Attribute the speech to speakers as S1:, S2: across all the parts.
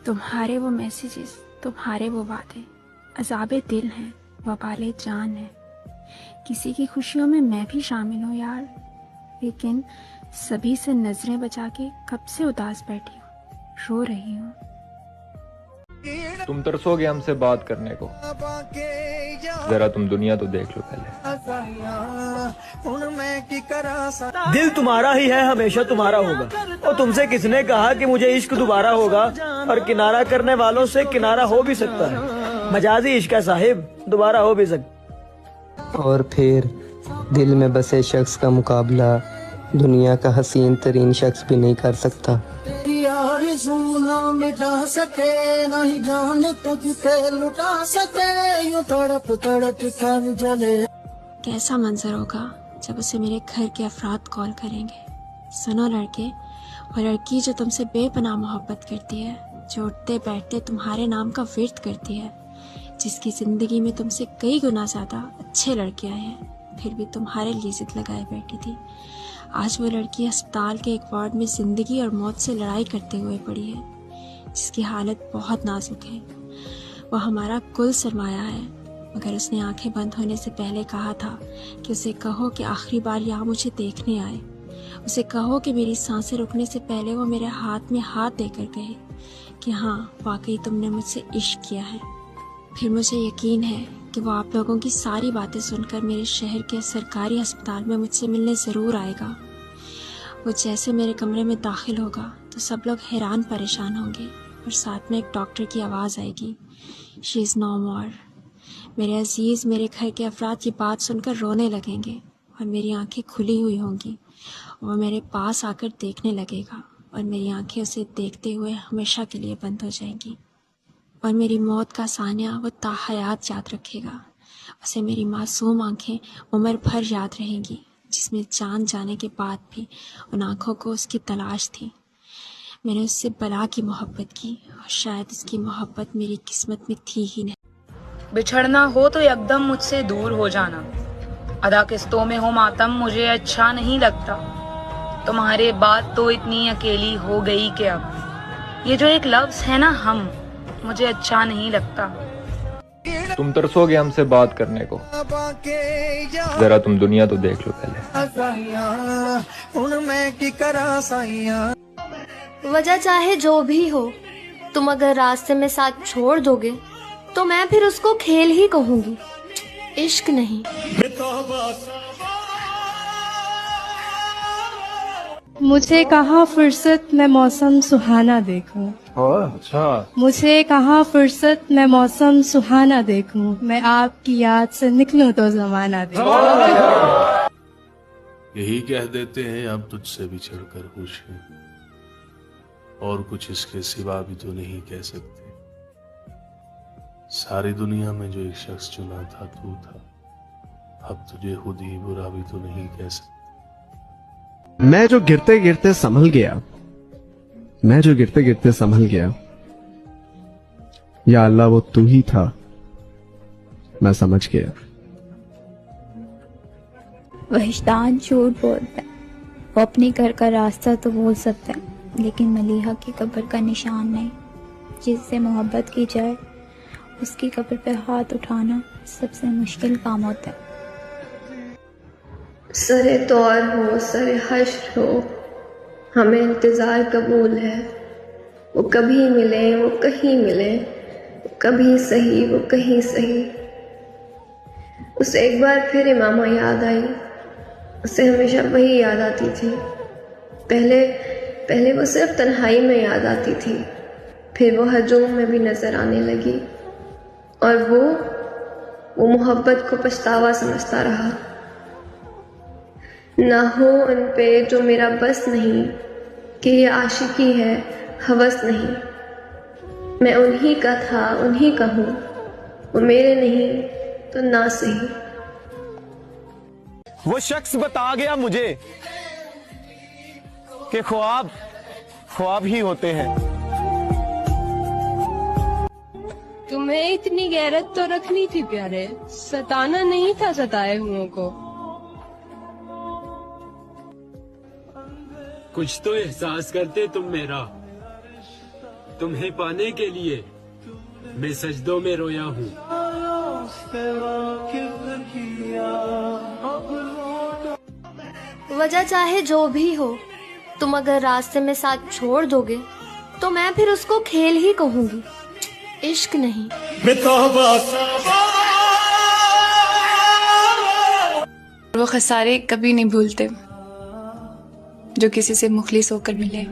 S1: तुम्हारे वो मैसेजेस, तुम्हारे वो वादे अज़ाबे दिल हैं, वबाले जान है। किसी की खुशियों में मैं भी शामिल हूँ यार, लेकिन सभी से नजरें बचा के कब से उदास बैठी हूँ, रो रही हूँ।
S2: तुम तरसोगे हमसे बात करने को, जरा तुम दुनिया तो देख लो पहले।
S3: दिल तुम्हारा ही है, हमेशा तुम्हारा होगा। और तुमसे किसने कहा कि मुझे इश्क दोबारा होगा? और किनारा करने वालों से किनारा हो भी सकता है, मजाजी इश्क है साहिब, दोबारा हो भी सकता।
S4: और फिर दिल में बसे शख्स का मुकाबला दुनिया का हसीन तरीन शख्स भी नहीं कर सकता।
S5: मिटा सके नहीं जान तुझसे लुटा सके यूं तड़प तड़प कर जले।
S1: कैसा मंजर होगा जब उसे मेरे घर के अफराद कॉल करेंगे। सुनो लड़के और लड़की जो तुमसे बेपनाह मोहब्बत करती है, जो उठते बैठते तुम्हारे नाम का विर्द करती है, जिसकी ज़िंदगी में तुमसे कई गुना ज़्यादा अच्छे लड़के आए हैं, फिर भी तुम्हारे लिए जिद लगाए बैठी थी। आज वो लड़की अस्पताल के एक वार्ड में ज़िंदगी और मौत से लड़ाई करते हुए पड़ी है, जिसकी हालत बहुत नाजुक है। वो हमारा कुल सरमाया है, मगर उसने आंखें बंद होने से पहले कहा था कि उसे कहो कि आखिरी बार यहाँ मुझे देखने आए। उसे कहो कि मेरी सांसें रुकने से पहले वो मेरे हाथ में हाथ देकर कहे कि हाँ, वाकई तुमने मुझसे इश्क किया है। फिर मुझे यकीन है कि वो आप लोगों की सारी बातें सुनकर मेरे शहर के सरकारी अस्पताल में मुझसे मिलने ज़रूर आएगा। वो जैसे मेरे कमरे में दाखिल होगा तो सब लोग हैरान परेशान होंगे और साथ में एक डॉक्टर की आवाज़ आएगी, शी इज़ नो मोर। मेरे अजीज़, मेरे घर के अफराद ये बात सुनकर रोने लगेंगे और मेरी आंखें खुली हुई होंगी। वो मेरे पास आकर देखने लगेगा और मेरी आंखें उसे देखते हुए हमेशा के लिए बंद हो जाएंगी। और मेरी मौत का सानिया वो ताहयात याद रखेगा। उसे मेरी मासूम आंखें उम्र भर याद रहेंगी, जिसमें जान जाने के बाद भी उन आँखों को उसकी तलाश थी। मैंने उससे बला की मोहब्बत की और शायद उसकी मोहब्बत मेरी किस्मत में थी ही नहीं।
S6: बिछड़ना हो तो एकदम मुझसे दूर हो जाना, अदा किस्तों में हो मातम मुझे अच्छा नहीं लगता। तुम्हारे बाद तो इतनी अकेली हो गई कि अब ये जो एक लफ्ज है ना हम, मुझे अच्छा नहीं लगता।
S2: तुम तरसोगे हमसे बात करने को, जरा तुम दुनिया तो देख लो पहले।
S7: वजह चाहे जो भी हो, तुम अगर रास्ते में साथ छोड़ दोगे तो मैं फिर उसको खेल ही कहूंगी, इश्क नहीं।
S8: मुझे कहाँ फुर्सत मैं मौसम सुहाना देखूं।
S2: अच्छा।
S8: मुझे कहाँ फुर्सत मैं मौसम सुहाना देखूं, मैं आपकी याद से निकलूं तो जमाना देखूं।
S9: यही कह देते हैं अब तुझसे बिछड़ कर खुश हैं, और कुछ इसके सिवा भी तो नहीं कह सकते। सारी दुनिया में जो एक शख्स चुना था तू था, अब तुझे खुद ही बुरा भी तो नहीं कह सकते।
S10: मैं जो गिरते गिरते संभल गया, मैं जो गिरते गिरते संभल गया, या अल्लाह वो तू ही था, मैं समझ गया।
S11: वहिश्तान झूठ बोलता है, वो अपने घर का रास्ता तो बोल सकता है, लेकिन मलीहा की कब्र का निशान नहीं। जिससे मोहब्बत की जाए उसकी कब्र पर हाथ उठाना सबसे मुश्किल काम होता है।
S12: सरे तौर हो सरे हश्र हो, हमें इंतज़ार कबूल है। वो कभी मिले वो कहीं मिले, वो कभी सही वो कहीं सही। उसे एक बार फिर इमामा याद आई, उसे हमेशा वही याद आती थी। पहले वो सिर्फ तन्हाई में याद आती थी, फिर वो हजूम में भी नज़र आने लगी, और वो मोहब्बत को पछतावा समझता रहा। ना हो उन पे जो मेरा बस नहीं, कि ये आशिकी है हवस नहीं। मैं उन्हीं का था उन्हीं का हूँ, वो मेरे नहीं तो ना सही।
S3: वो शख्स बता गया मुझे कि ख्वाब ख्वाब ही होते हैं।
S8: तुम्हें इतनी गैरत तो रखनी थी प्यारे, सताना नहीं था सताए हुओं को।
S13: कुछ तो एहसास करते तुम मेरा, तुम्हें पाने के लिए मैं सजदों में रोया हूँ।
S7: वजह चाहे जो भी हो, तुम अगर रास्ते में साथ छोड़ दोगे तो मैं फिर उसको खेल ही कहूंगी, इश्क नहीं।
S6: वो खसारे कभी नहीं भूलते जो किसी से मुखलिस होकर मिले।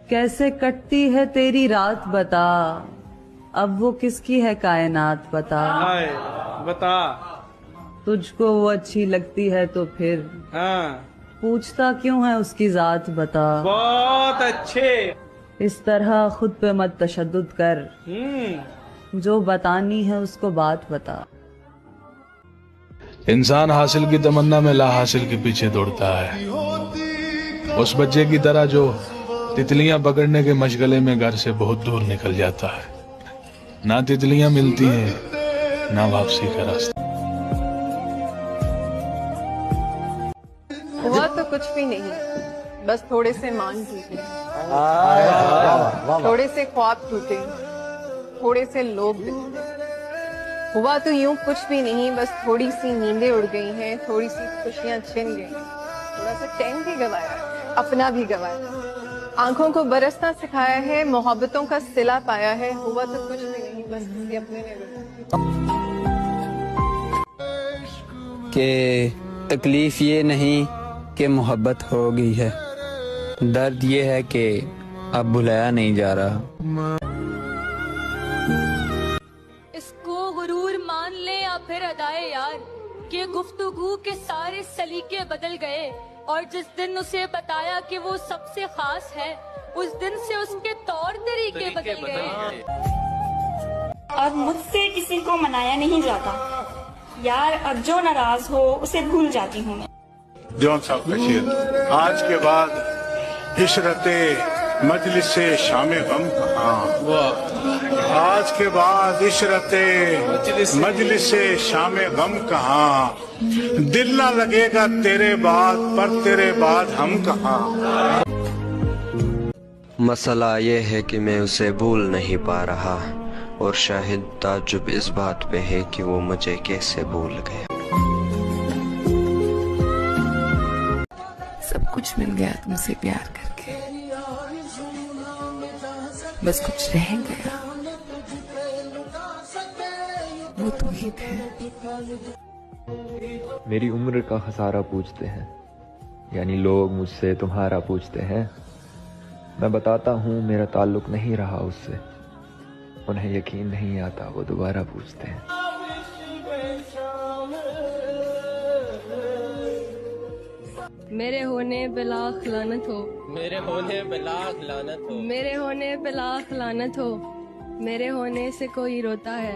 S14: कैसे कटती है तेरी रात बता, अब वो किसकी है कायनात बता।
S15: बता
S14: तुझको वो अच्छी लगती है तो फिर पूछता क्यों है उसकी जात बता।
S15: बहुत अच्छे।
S14: इस तरह खुद पे मत तशद्दुद कर, जो बतानी है उसको बात बता।
S9: इंसान हासिल की तमन्ना में ला हासिल के पीछे दौड़ता है, उस बच्चे की तरह जो तितलियां पकड़ने के मशगले में घर से बहुत दूर निकल जाता है। ना तितलियां मिलती हैं ना वापसी का रास्ता।
S16: हुआ तो कुछ भी नहीं, बस थोड़े से मान टूटे, थोड़े से ख्वाब टूटे, थोड़े से लोग बिछड़े। हुआ तो यूं कुछ भी नहीं, बस थोड़ी सी नींदें उड़ गई हैं, थोड़ी सी खुशियां छिन गई, थोड़ा सा चैन भी गवाया, अपना भी गवाया, आंखों को बरसना सिखाया है, मोहब्बतों का सिला पाया है। हुआ तो कुछ भी नहीं, बस किसी अपने ने
S4: कि तकलीफ ये नहीं कि मोहब्बत हो गई है, दर्द ये है कि अब बुलाया नहीं जा रहा।
S17: इसको गुरूर मान ले या फिर अदाए यार, कि गुफ्तगू के सारे सलीके बदल गए, और जिस दिन उसे बताया कि वो सबसे खास है, उस दिन से उसके तौर तरीके बदल गए।
S18: अब मुझसे किसी को मनाया नहीं जाता यार, अब जो नाराज हो उसे भूल जाती हूँ मैं।
S19: जौन साहब कशीर, आज के बाद इशरते मजलिस से शामे गम कहाँ, आज के बाद इशरते मजलिस से शामे गम कहाँ, दिल ना लगेगा तेरे बाद पर तेरे बाद हम कहाँ।
S20: मसला ये है कि मैं उसे भूल नहीं पा रहा, और शायद ताज्जुब इस बात पे है कि वो मुझे कैसे भूल गया।
S6: सब कुछ मिल गया तुमसे प्यार करके, बस कुछ रह गया, वो तुम ही थे।
S2: मेरी उम्र का खसारा पूछते हैं, यानी लोग मुझसे तुम्हारा पूछते हैं। मैं बताता हूँ मेरा ताल्लुक नहीं रहा उससे, उन्हें यकीन नहीं आता, वो दोबारा पूछते हैं।
S17: मेरे होने पे लाख लानत हो,
S21: मेरे होने पे लाख लानत हो,
S17: मेरे होने पे लाख लानत हो, मेरे होने से कोई रोता है।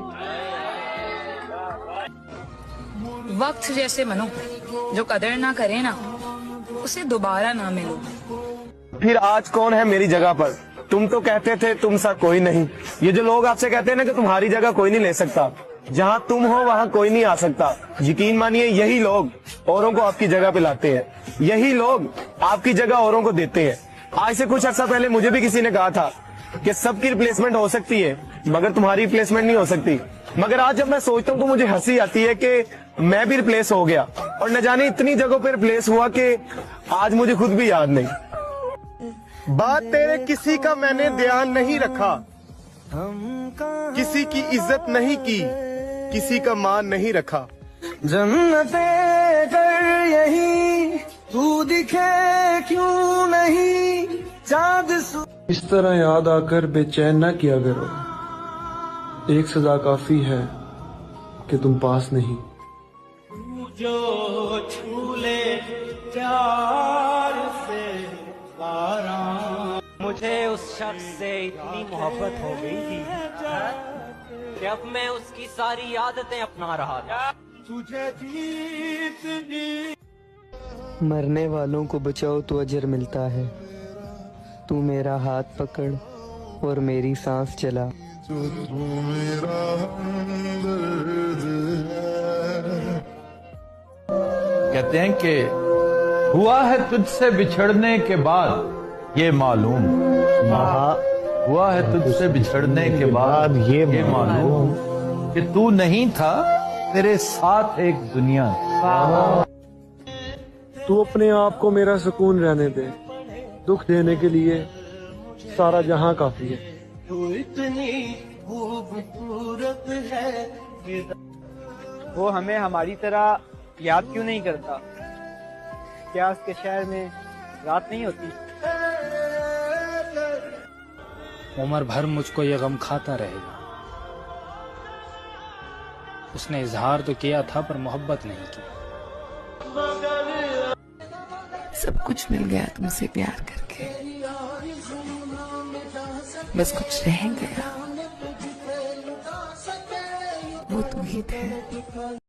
S6: वक्त जैसे मनो, जो कदर ना करे ना उसे दोबारा ना मिलो।
S3: फिर आज कौन है मेरी जगह पर? तुम तो कहते थे तुम सा कोई नहीं। ये जो लोग आपसे कहते हैं ना कि तुम्हारी जगह कोई नहीं ले सकता, जहाँ तुम हो वहाँ कोई नहीं आ सकता, यकीन मानिए यही लोग औरों को आपकी जगह पे लाते हैं, यही लोग आपकी जगह औरों को देते हैं। आज से कुछ अर्सा पहले मुझे भी किसी ने कहा था कि सबकी रिप्लेसमेंट हो सकती है मगर तुम्हारी रिप्लेसमेंट नहीं हो सकती। मगर आज जब मैं सोचता हूँ तो मुझे हंसी आती है कि मैं भी रिप्लेस हो गया, और न जाने इतनी जगहों पे रिप्लेस हुआ कि आज मुझे खुद भी याद नहीं।
S22: बात तेरे किसी का मैंने ध्यान नहीं रखा, किसी की इज्जत नहीं की, किसी का मान नहीं रखा।
S5: जन्नते कर यही तू दिखे क्यों नहीं, चाँद
S23: इस तरह याद आकर बेचैन न किया करो, एक सजा काफी है कि तुम पास नहीं।
S5: जो छू ले प्यार से
S24: मुझे उस शख्स से इतनी मोहब्बत हो गई थी कि अब मैं उसकी सारी आदतें अपना रहा था।
S5: तुझे जीतनी।
S4: मरने वालों को बचाओ तो अजर मिलता है, तू मेरा हाथ पकड़ और मेरी सांस चला।
S2: कहते हैं कि
S1: हुआ है तुझसे बिछड़ने के बाद ये मालूम, हुआ है तुझसे बिछड़ने के बाद ये मालूम कि तू नहीं था, तेरे साथ एक दुनिया।
S23: तू अपने आप को मेरा सुकून रहने दे, दुख देने के लिए सारा जहां काफी है।
S5: तू इतनी खूबसूरत है।
S10: वो हमें हमारी तरह याद क्यों नहीं करता? क्या उसके शहर में रात नहीं होती?
S11: उम्र भर मुझको ये गम खाता रहेगा। उसने इजहार तो किया था पर मोहब्बत नहीं की।
S12: सब कुछ मिल गया तुमसे प्यार करके, बस कुछ रह गया, वो तुम ही थे।